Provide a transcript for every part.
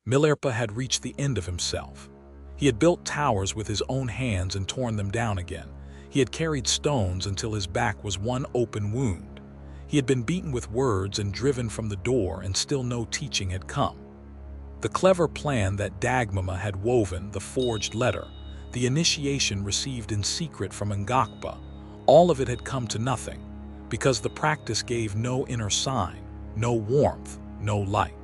Milarepa had reached the end of himself. He had built towers with his own hands and torn them down again. He had carried stones until his back was one open wound. He had been beaten with words and driven from the door, and still no teaching had come. The clever plan that Dagmama had woven, the forged letter, the initiation received in secret from Ngakpa, all of it had come to nothing, because the practice gave no inner sign, no warmth, no light.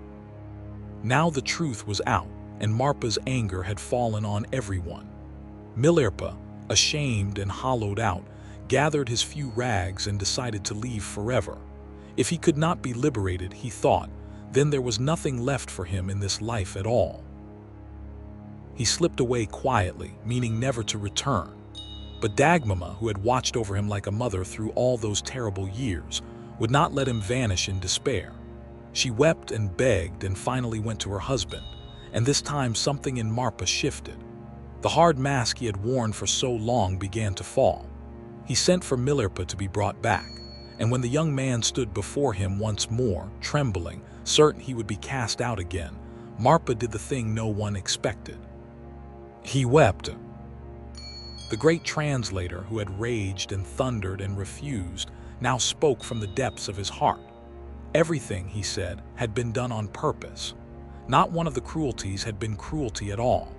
Now the truth was out, and Marpa's anger had fallen on everyone. Milarepa, ashamed and hollowed out, gathered his few rags and decided to leave forever. If he could not be liberated, he thought, then there was nothing left for him in this life at all. He slipped away quietly, meaning never to return. But Dagmama, who had watched over him like a mother through all those terrible years, would not let him vanish in despair. She wept and begged and finally went to her husband, and this time something in Marpa shifted. The hard mask he had worn for so long began to fall. He sent for Milarepa to be brought back, and when the young man stood before him once more, trembling, certain he would be cast out again, Marpa did the thing no one expected. He wept. The great translator, who had raged and thundered and refused, now spoke from the depths of his heart. Everything, he said, had been done on purpose. Not one of the cruelties had been cruelty at all.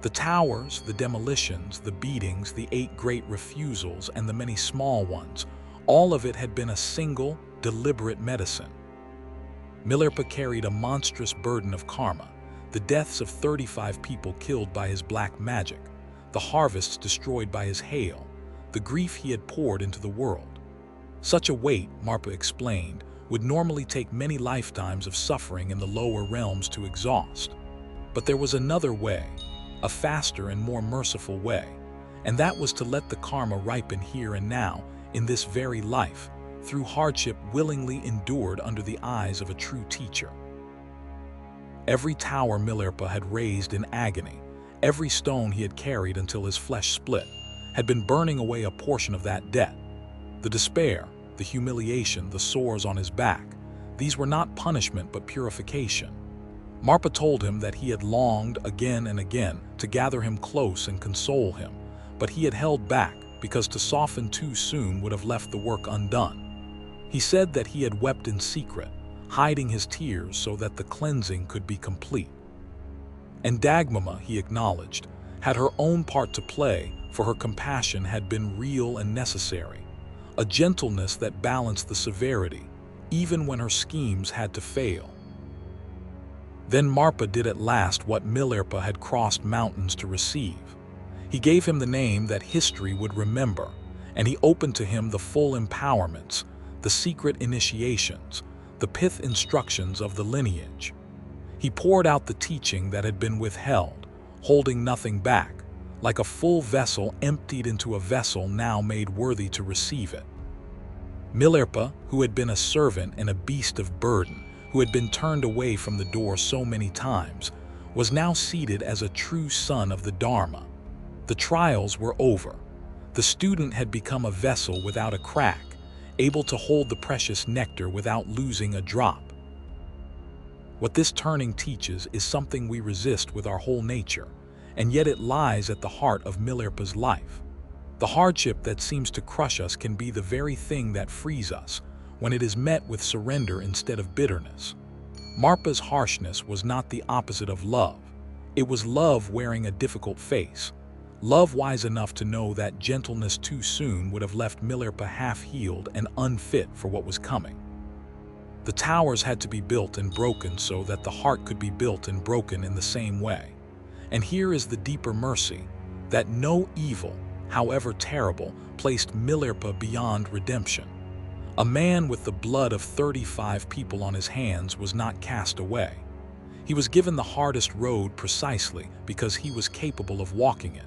The towers, the demolitions, the beatings, the 8 great refusals, and the many small ones, all of it had been a single, deliberate medicine. Milarepa carried a monstrous burden of karma, the deaths of 35 people killed by his black magic, the harvests destroyed by his hail, the grief he had poured into the world. Such a weight, Marpa explained, would normally take many lifetimes of suffering in the lower realms to exhaust. But there was another way, a faster and more merciful way, and that was to let the karma ripen here and now, in this very life, through hardship willingly endured under the eyes of a true teacher. Every tower Milarepa had raised in agony, every stone he had carried until his flesh split, had been burning away a portion of that debt. The despair, the humiliation, the sores on his back, these were not punishment but purification. Marpa told him that he had longed again and again to gather him close and console him, but he had held back because to soften too soon would have left the work undone. He said that he had wept in secret, hiding his tears so that the cleansing could be complete. And Dagmama, he acknowledged, had her own part to play, for her compassion had been real and necessary, a gentleness that balanced the severity, even when her schemes had to fail. Then Marpa did at last what Milarepa had crossed mountains to receive. He gave him the name that history would remember, and he opened to him the full empowerments, the secret initiations, the pith instructions of the lineage. He poured out the teaching that had been withheld, holding nothing back, like a full vessel emptied into a vessel now made worthy to receive it. Milarepa, who had been a servant and a beast of burden, who had been turned away from the door so many times, was now seated as a true son of the Dharma. The trials were over. The student had become a vessel without a crack, able to hold the precious nectar without losing a drop. What this turning teaches is something we resist with our whole nature, and yet it lies at the heart of Milarepa's life. The hardship that seems to crush us can be the very thing that frees us, when it is met with surrender instead of bitterness. Marpa's harshness was not the opposite of love. It was love wearing a difficult face. Love wise enough to know that gentleness too soon would have left Milarepa half-healed and unfit for what was coming. The towers had to be built and broken so that the heart could be built and broken in the same way. And here is the deeper mercy, that no evil, however terrible, placed Milarepa beyond redemption. A man with the blood of 35 people on his hands was not cast away. He was given the hardest road precisely because he was capable of walking it,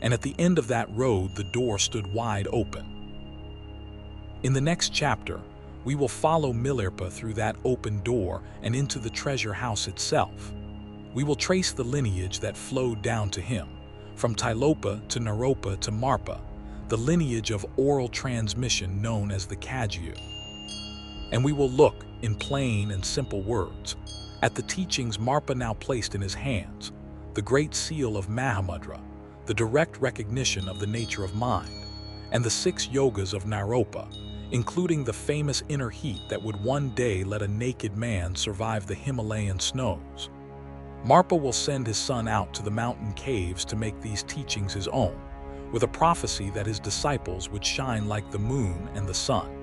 and at the end of that road the door stood wide open. In the next chapter, we will follow Milarepa through that open door and into the treasure house itself. We will trace the lineage that flowed down to him, from Tilopa to Naropa to Marpa, the lineage of oral transmission known as the Kagyu. And we will look, in plain and simple words, At the teachings Marpa now placed in his hands, the great seal of Mahamudra, the direct recognition of the nature of mind, and the 6 yogas of Naropa, including the famous inner heat that would one day let a naked man survive the Himalayan snows. Marpa will send his son out to the mountain caves to make these teachings his own, with a prophecy that his disciples would shine like the moon and the sun.